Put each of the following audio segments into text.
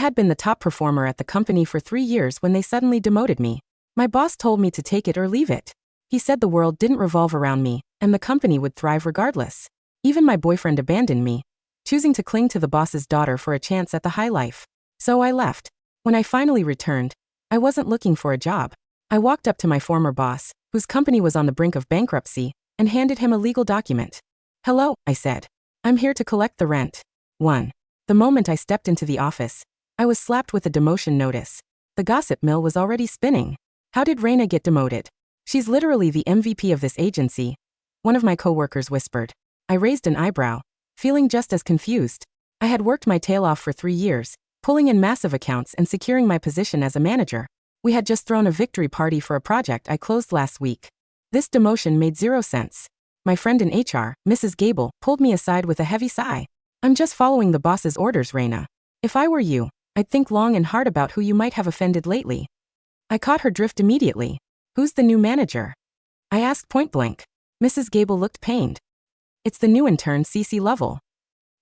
had been the top performer at the company for 3 years when they suddenly demoted me. My boss told me to take it or leave it. He said the world didn't revolve around me, and the company would thrive regardless. Even my boyfriend abandoned me, choosing to cling to the boss's daughter for a chance at the high life. So I left. When I finally returned, I wasn't looking for a job. I walked up to my former boss, whose company was on the brink of bankruptcy, and handed him a legal document. "Hello," I said. "I'm here to collect the rent." 1. The moment I stepped into the office, I was slapped with a demotion notice. The gossip mill was already spinning. How did Reina get demoted? She's literally the MVP of this agency, one of my coworkers whispered. I raised an eyebrow, feeling just as confused. I had worked my tail off for 3 years, pulling in massive accounts and securing my position as a manager. We had just thrown a victory party for a project I closed last week. This demotion made 0 sense. My friend in HR, Mrs. Gable, pulled me aside with a heavy sigh. "I'm just following the boss's orders, Reina. If I were you, I'd think long and hard about who you might have offended lately." I caught her drift immediately. "Who's the new manager?" I asked point blank. Mrs. Gable looked pained. "It's the new intern, Cece Lovell."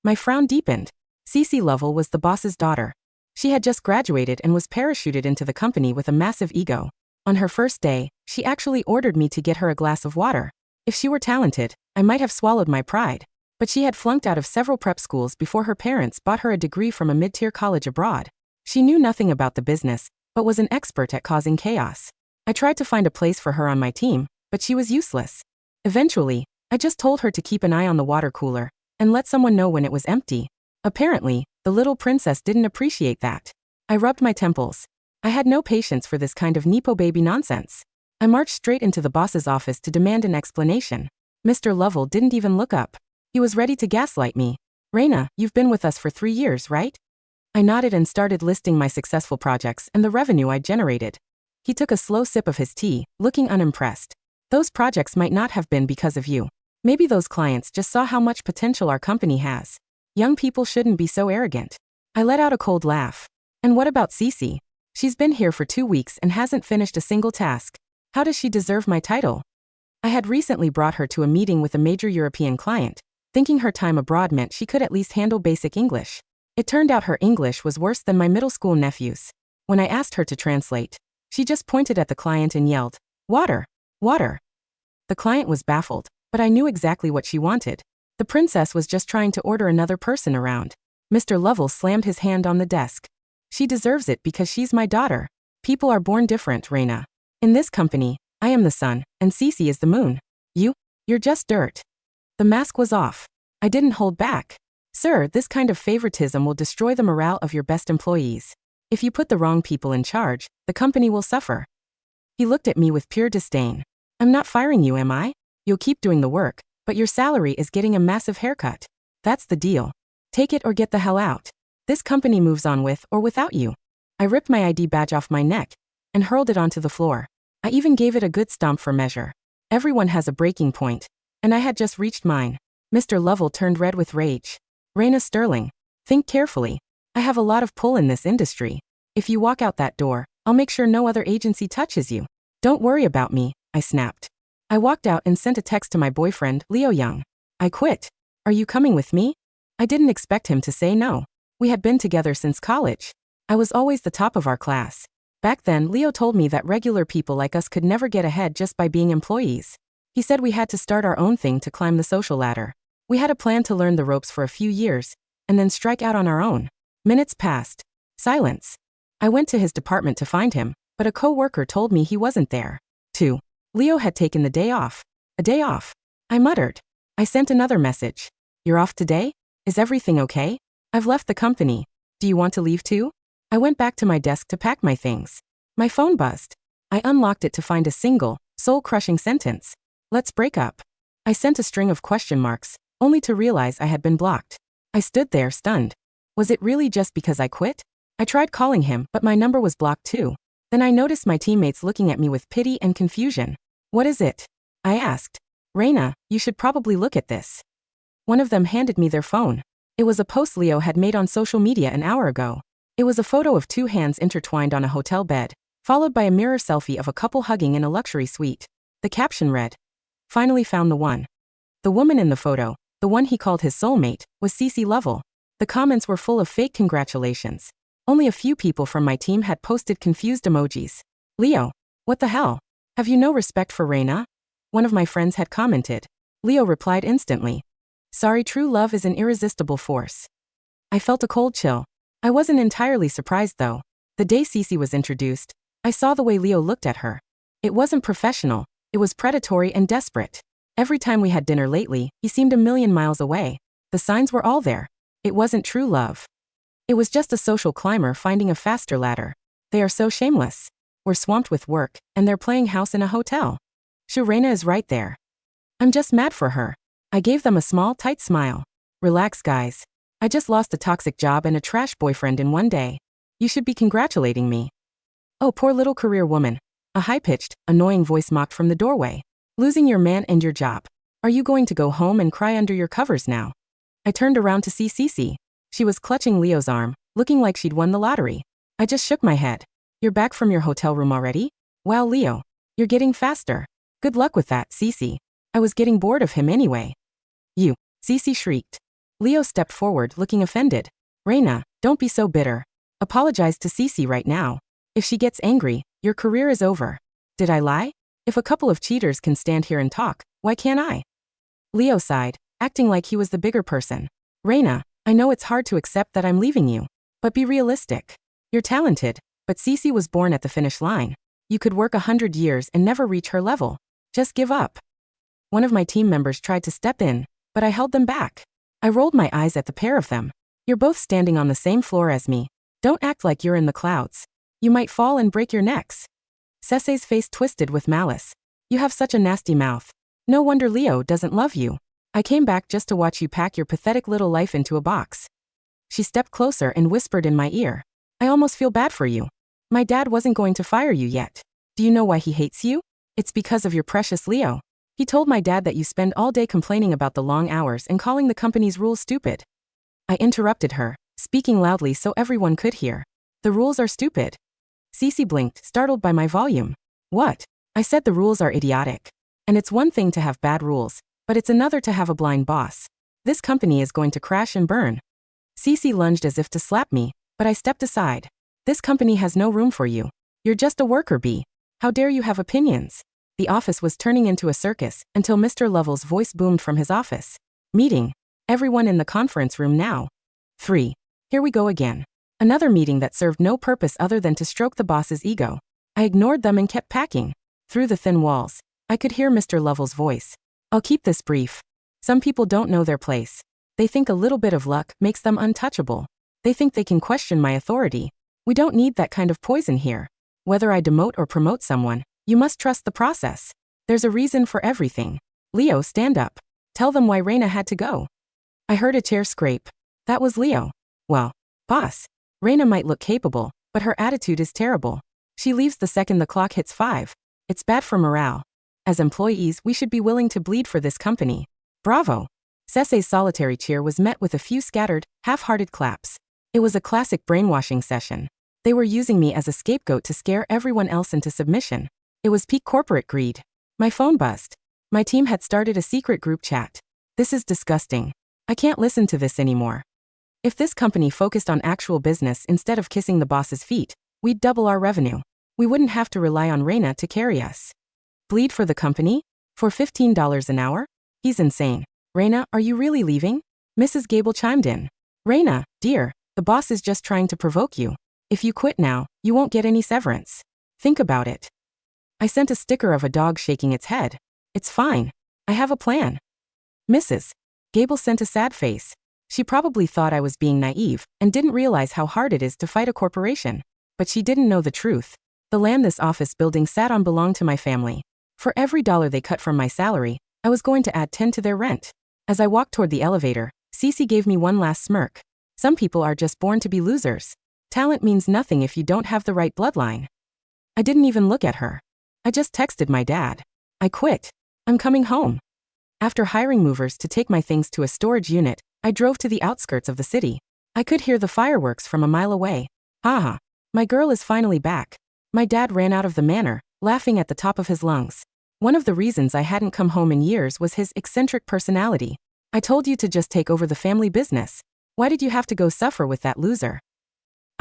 My frown deepened. Cece Lovell was the boss's daughter. She had just graduated and was parachuted into the company with a massive ego. On her first day, she actually ordered me to get her a glass of water. If she were talented, I might have swallowed my pride. But she had flunked out of several prep schools before her parents bought her a degree from a mid-tier college abroad. She knew nothing about the business, but was an expert at causing chaos. I tried to find a place for her on my team, but she was useless. Eventually, I just told her to keep an eye on the water cooler and let someone know when it was empty. Apparently, the little princess didn't appreciate that. I rubbed my temples. I had no patience for this kind of Nepo baby nonsense. I marched straight into the boss's office to demand an explanation. Mr. Lovell didn't even look up. He was ready to gaslight me. "Reina, you've been with us for 3 years, right?" I nodded and started listing my successful projects and the revenue I generated. He took a slow sip of his tea, looking unimpressed. "Those projects might not have been because of you. Maybe those clients just saw how much potential our company has. Young people shouldn't be so arrogant." I let out a cold laugh. "And what about Cece? She's been here for 2 weeks and hasn't finished a single task. How does she deserve my title?" I had recently brought her to a meeting with a major European client, thinking her time abroad meant she could at least handle basic English. It turned out her English was worse than my middle school nephew's. When I asked her to translate, she just pointed at the client and yelled, "Water! Water!" The client was baffled, but I knew exactly what she wanted. The princess was just trying to order another person around. Mr. Lovell slammed his hand on the desk. "She deserves it because she's my daughter. People are born different, Reina. In this company, I am the sun, and Cece is the moon. You're just dirt." The mask was off. I didn't hold back. "Sir, this kind of favoritism will destroy the morale of your best employees. If you put the wrong people in charge, the company will suffer." He looked at me with pure disdain. "I'm not firing you, am I? You'll keep doing the work, but your salary is getting a massive haircut. That's the deal. Take it or get the hell out. This company moves on with or without you." I ripped my ID badge off my neck and hurled it onto the floor. I even gave it a good stomp for measure. Everyone has a breaking point, and I had just reached mine. Mr. Lovell turned red with rage. "Reina Sterling, think carefully. I have a lot of pull in this industry. If you walk out that door, I'll make sure no other agency touches you." "Don't worry about me," I snapped. I walked out and sent a text to my boyfriend, Leo Young. "I quit. Are you coming with me?" I didn't expect him to say no. We had been together since college. I was always the top of our class. Back then, Leo told me that regular people like us could never get ahead just by being employees. He said we had to start our own thing to climb the social ladder. We had a plan to learn the ropes for a few years, and then strike out on our own. Minutes passed. Silence. I went to his department to find him, but a co-worker told me he wasn't there. 2. Leo had taken the day off. A day off. I muttered. I sent another message. "You're off today? Is everything okay? I've left the company. Do you want to leave too?" I went back to my desk to pack my things. My phone buzzed. I unlocked it to find a single, soul-crushing sentence. "Let's break up." I sent a string of question marks, only to realize I had been blocked. I stood there stunned. Was it really just because I quit? I tried calling him, but my number was blocked too. Then I noticed my teammates looking at me with pity and confusion. "What is it?" I asked. "Reina, you should probably look at this." One of them handed me their phone. It was a post Leo had made on social media an hour ago. It was a photo of 2 hands intertwined on a hotel bed, followed by a mirror selfie of a couple hugging in a luxury suite. The caption read, "Finally found the one." The woman in the photo, the one he called his soulmate, was Cece Lovell. The comments were full of fake congratulations. Only a few people from my team had posted confused emojis. Leo, what the hell? Have you no respect for Reina? One of my friends had commented. Leo replied instantly. Sorry, true love is an irresistible force. I felt a cold chill. I wasn't entirely surprised though. The day Cece was introduced, I saw the way Leo looked at her. It wasn't professional, it was predatory and desperate. Every time we had dinner lately, he seemed a million miles away. The signs were all there. It wasn't true love. It was just a social climber finding a faster ladder. They are so shameless. We're swamped with work, and they're playing house in a hotel. Sure, Reina is right there. I'm just mad for her. I gave them a small, tight smile. Relax, guys. I just lost a toxic job and a trash boyfriend in one day. You should be congratulating me. Oh, poor little career woman. A high-pitched, annoying voice mocked from the doorway. Losing your man and your job. Are you going to go home and cry under your covers now? I turned around to see Cece. She was clutching Leo's arm, looking like she'd won the lottery. I just shook my head. You're back from your hotel room already? Wow, Leo. You're getting faster. Good luck with that, Cece. I was getting bored of him anyway. You, Cece shrieked. Leo stepped forward, looking offended. Reina, don't be so bitter. Apologize to Cece right now. If she gets angry, your career is over. Did I lie? If a couple of cheaters can stand here and talk, why can't I? Leo sighed, acting like he was the bigger person. Reina, I know it's hard to accept that I'm leaving you. But be realistic. You're talented, but Cece was born at the finish line. You could work 100 years and never reach her level. Just give up. One of my team members tried to step in, but I held them back. I rolled my eyes at the pair of them. You're both standing on the same floor as me. Don't act like you're in the clouds. You might fall and break your necks. Cece's face twisted with malice. You have such a nasty mouth. No wonder Leo doesn't love you. I came back just to watch you pack your pathetic little life into a box. She stepped closer and whispered in my ear. I almost feel bad for you. My dad wasn't going to fire you yet. Do you know why he hates you? It's because of your precious Leo. He told my dad that you spend all day complaining about the long hours and calling the company's rules stupid. I interrupted her, speaking loudly so everyone could hear. The rules are stupid. Cece blinked, startled by my volume. What? I said the rules are idiotic. And it's one thing to have bad rules, but it's another to have a blind boss. This company is going to crash and burn. Cece lunged as if to slap me, but I stepped aside. This company has no room for you. You're just a worker bee. How dare you have opinions? The office was turning into a circus until Mr. Lovell's voice boomed from his office. Meeting. Everyone in the conference room now. 3. Here we go again. Another meeting that served no purpose other than to stroke the boss's ego. I ignored them and kept packing. Through the thin walls, I could hear Mr. Lovell's voice. I'll keep this brief. Some people don't know their place. They think a little bit of luck makes them untouchable. They think they can question my authority. We don't need that kind of poison here. Whether I demote or promote someone, you must trust the process. There's a reason for everything. Leo, stand up. Tell them why Reina had to go. I heard a chair scrape. That was Leo. Well, boss. Reina might look capable, but her attitude is terrible. She leaves the second the clock hits 5. It's bad for morale. As employees, we should be willing to bleed for this company. Bravo. Cece's solitary cheer was met with a few scattered, half-hearted claps. It was a classic brainwashing session. They were using me as a scapegoat to scare everyone else into submission. It was peak corporate greed. My phone buzzed. My team had started a secret group chat. This is disgusting. I can't listen to this anymore. If this company focused on actual business instead of kissing the boss's feet, we'd double our revenue. We wouldn't have to rely on Reina to carry us. Bleed for the company? For $15 an hour? He's insane. Reina, are you really leaving? Mrs. Gable chimed in. Reina, dear, the boss is just trying to provoke you. If you quit now, you won't get any severance. Think about it. I sent a sticker of a dog shaking its head. It's fine. I have a plan. Mrs. Gable sent a sad face. She probably thought I was being naive and didn't realize how hard it is to fight a corporation. But she didn't know the truth. The land this office building sat on belonged to my family. For every dollar they cut from my salary, I was going to add 10 to their rent. As I walked toward the elevator, Cece gave me one last smirk. Some people are just born to be losers. Talent means nothing if you don't have the right bloodline. I didn't even look at her. I just texted my dad. I quit. I'm coming home. After hiring movers to take my things to a storage unit, I drove to the outskirts of the city. I could hear the fireworks from a mile away. Haha. My girl is finally back. My dad ran out of the manor, laughing at the top of his lungs. One of the reasons I hadn't come home in years was his eccentric personality. I told you to just take over the family business. Why did you have to go suffer with that loser?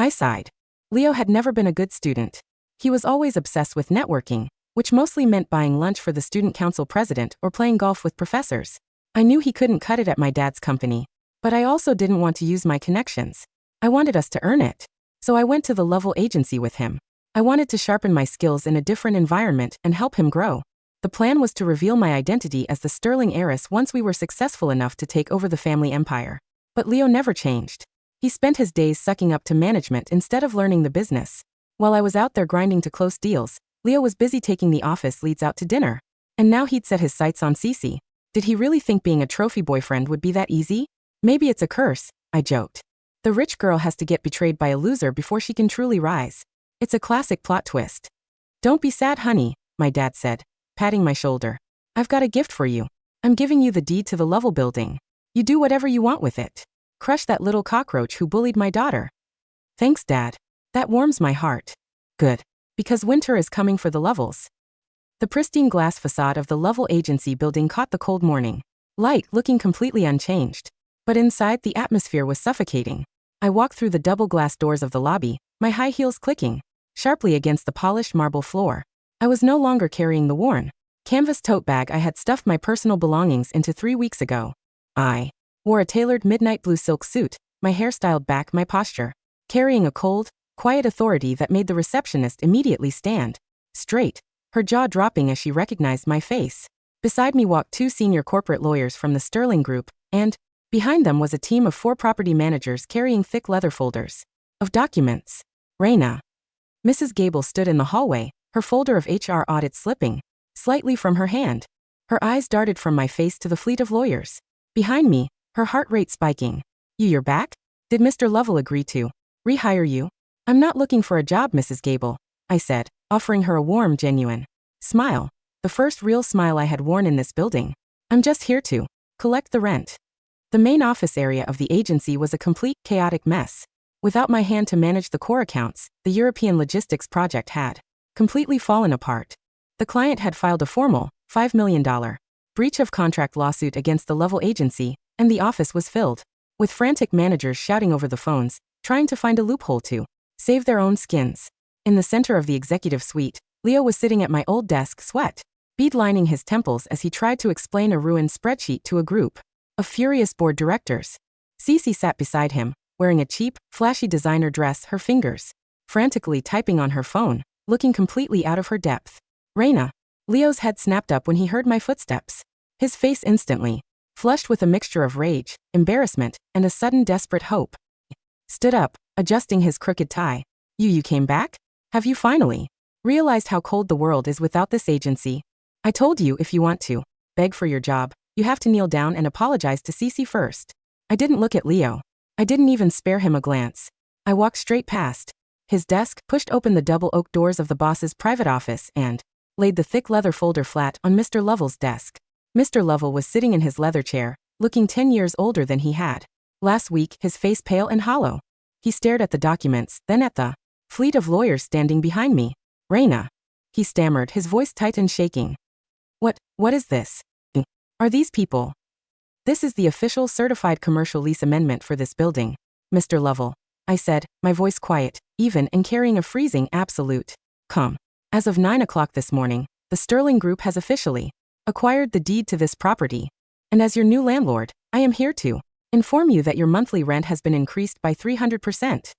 I sighed. Leo had never been a good student. He was always obsessed with networking, which mostly meant buying lunch for the student council president or playing golf with professors. I knew he couldn't cut it at my dad's company, but I also didn't want to use my connections. I wanted us to earn it. So I went to the Level agency with him. I wanted to sharpen my skills in a different environment and help him grow. The plan was to reveal my identity as the sterling heiress once we were successful enough to take over the family empire. But Leo never changed. He spent his days sucking up to management instead of learning the business. While I was out there grinding to close deals, Leo was busy taking the office leads out to dinner. And now he'd set his sights on Cece. Did he really think being a trophy boyfriend would be that easy? Maybe it's a curse, I joked. The rich girl has to get betrayed by a loser before she can truly rise. It's a classic plot twist. Don't be sad, honey, my dad said, patting my shoulder. I've got a gift for you. I'm giving you the deed to the Level building. You do whatever you want with it. Crush that little cockroach who bullied my daughter. Thanks, Dad. That warms my heart. Good. Because winter is coming for the Levels. The pristine glass facade of the Level agency building caught the cold morning light, looking completely unchanged. But inside, the atmosphere was suffocating. I walked through the double glass doors of the lobby, my high heels clicking sharply against the polished marble floor. I was no longer carrying the worn canvas tote bag I had stuffed my personal belongings into 3 weeks ago. I wore a tailored midnight blue silk suit, my hair styled back, my posture carrying a cold, quiet authority that made the receptionist immediately stand straight, her jaw dropping as she recognized my face. Beside me walked 2 senior corporate lawyers from the Sterling Group, and behind them was a team of 4 property managers carrying thick leather folders of documents. Raina. Mrs. Gable stood in the hallway, her folder of HR audits slipping slightly from her hand. Her eyes darted from my face to the fleet of lawyers behind me, her heart rate spiking. You're back? Did Mr. Level agree to rehire you? I'm not looking for a job, Mrs. Gable, I said, offering her a warm, genuine smile, the first real smile I had worn in this building. I'm just here to collect the rent. The main office area of the agency was a complete, chaotic mess. Without my hand to manage the core accounts, the European logistics project had completely fallen apart. The client had filed a formal, $5 million breach of contract lawsuit against the Level agency, and the office was filled with frantic managers shouting over the phones, trying to find a loophole to save their own skins. In the center of the executive suite, Leo was sitting at my old desk, sweat beadlining his temples as he tried to explain a ruined spreadsheet to a group of furious board directors. Cece sat beside him, wearing a cheap, flashy designer dress, her fingers frantically typing on her phone, looking completely out of her depth. Raina. Leo's head snapped up when he heard my footsteps. His face instantly flushed with a mixture of rage, embarrassment, and a sudden desperate hope. Stood up, adjusting his crooked tie. You came back? Have you finally realized how cold the world is without this agency? I told you, if you want to beg for your job, you have to kneel down and apologize to Cece first. I didn't look at Leo. I didn't even spare him a glance. I walked straight past his desk, pushed open the double oak doors of the boss's private office, and laid the thick leather folder flat on Mr. Level's desk. Mr. Level was sitting in his leather chair, looking 10 years older than he had last week, his face pale and hollow. He stared at the documents, then at the fleet of lawyers standing behind me. Raina. He stammered, his voice tight and shaking. What is this? Are these people? This is the official certified commercial lease amendment for this building, Mr. Level, I said, my voice quiet, even, and carrying a freezing absolute calm. As of 9 o'clock this morning, the Sterling Group has officially acquired the deed to this property. And as your new landlord, I am here to inform you that your monthly rent has been increased by 300%.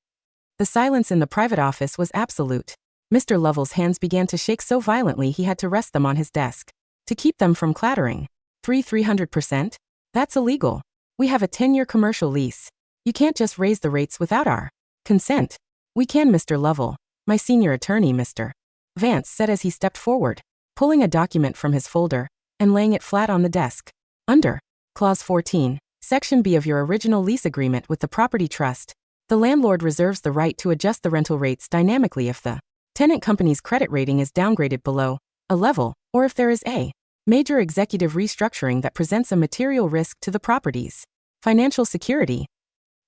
The silence in the private office was absolute. Mr. Level's hands began to shake so violently he had to rest them on his desk to keep them from clattering. 300%? That's illegal. We have a 10-year commercial lease. You can't just raise the rates without our consent. We can, Mr. Level. My senior attorney, Mr. Vance, said as he stepped forward, pulling a document from his folder and laying it flat on the desk. Under Clause 14, Section B of your original lease agreement with the property trust, the landlord reserves the right to adjust the rental rates dynamically if the tenant company's credit rating is downgraded below a level, or if there is a major executive restructuring that presents a material risk to the property's financial security.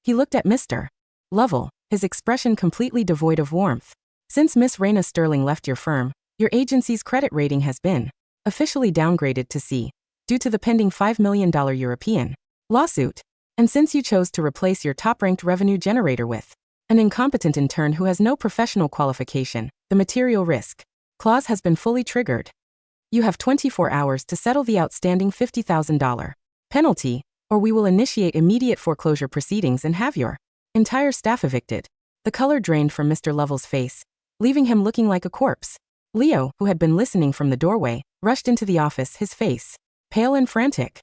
He looked at Mr. Level, his expression completely devoid of warmth. Since Miss Raina Sterling left your firm, your agency's credit rating has been officially downgraded to C, due to the pending $5 million European lawsuit. And since you chose to replace your top-ranked revenue generator with An incompetent intern who has no professional qualification. The material risk clause has been fully triggered. You have 24 hours to settle the outstanding $50,000 penalty, or we will initiate immediate foreclosure proceedings and have your entire staff evicted. The color drained from Mr. Lovell's face, leaving him looking like a corpse. Leo, who had been listening from the doorway, rushed into the office, his face pale and frantic.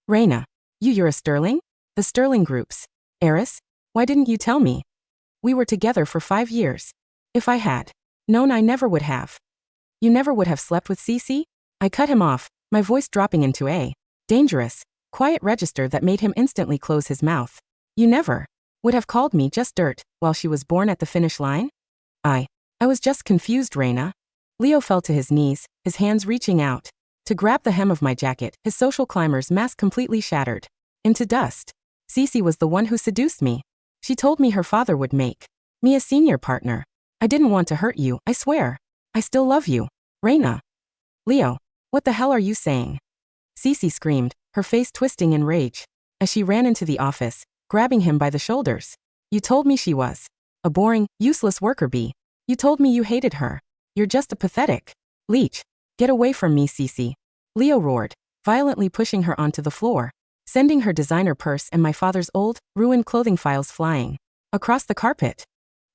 Raina, you're a Sterling? The Sterling Group's heiress? Why didn't you tell me? We were together for 5 years. If I had known, I never would have. You never would have slept with Cece? I cut him off, my voice dropping into a dangerous, quiet register that made him instantly close his mouth. You never would have called me just dirt while she was born at the finish line? I was just confused, Raina. Leo fell to his knees, his hands reaching out to grab the hem of my jacket, his social climber's mask completely shattered into dust. Cece was the one who seduced me. She told me her father would make me a senior partner. I didn't want to hurt you, I swear. I still love you, Raina. Leo, what the hell are you saying? Cece screamed, her face twisting in rage, as she ran into the office, grabbing him by the shoulders. You told me she was a boring, useless worker bee. You told me you hated her. You're just a pathetic leech. Get away from me, Cece. Leo roared, violently pushing her onto the floor, sending her designer purse and my father's old, ruined clothing files flying across the carpet.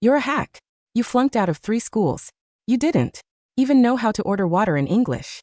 You're a hack. You flunked out of 3 schools. You didn't even know how to order water in English.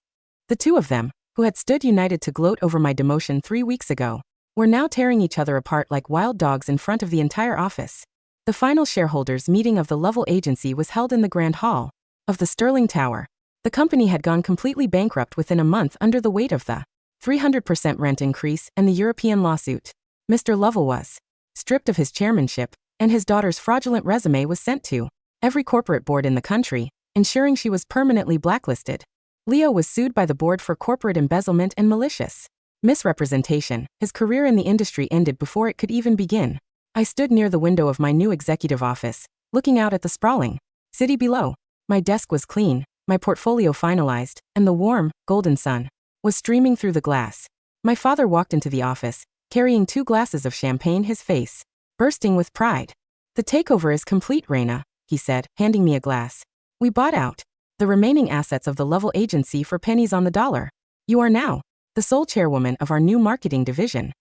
The two of them, who had stood united to gloat over my demotion 3 weeks ago, were now tearing each other apart like wild dogs in front of the entire office. The final shareholders' meeting of the Lovell Agency was held in the Grand Hall of the Sterling Tower. The company had gone completely bankrupt within a month under the weight of the 300% rent increase and the European lawsuit. Mr. Lovell was stripped of his chairmanship, and his daughter's fraudulent resume was sent to every corporate board in the country, ensuring she was permanently blacklisted. Leo was sued by the board for corporate embezzlement and malicious misrepresentation. His career in the industry ended before it could even begin. I stood near the window of my new executive office, looking out at the sprawling city below. My desk was clean, my portfolio finalized, and the warm, golden sun was streaming through the glass. My father walked into the office, carrying 2 glasses of champagne, his face bursting with pride. The takeover is complete, Raina, he said, handing me a glass. We bought out the remaining assets of the Lovell Agency for pennies on the dollar. You are now the sole chairwoman of our new marketing division.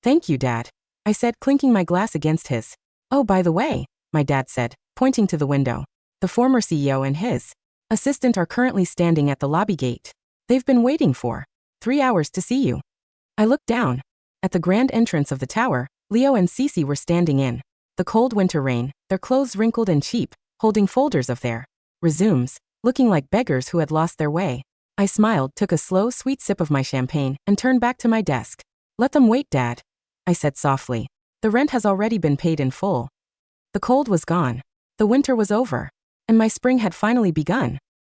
Thank you, Dad, I said, clinking my glass against his. Oh, by the way, my dad said, pointing to the window. The former CEO and his assistant are currently standing at the lobby gate. They've been waiting for 3 hours to see you. I looked down. At the grand entrance of the tower, Leo and Cece were standing in the cold winter rain, their clothes wrinkled and cheap, holding folders of their resumes, looking like beggars who had lost their way. I smiled, took a slow, sweet sip of my champagne, and turned back to my desk. Let them wait, Dad, I said softly. The rent has already been paid in full. The cold was gone. The winter was over. And my spring had finally begun.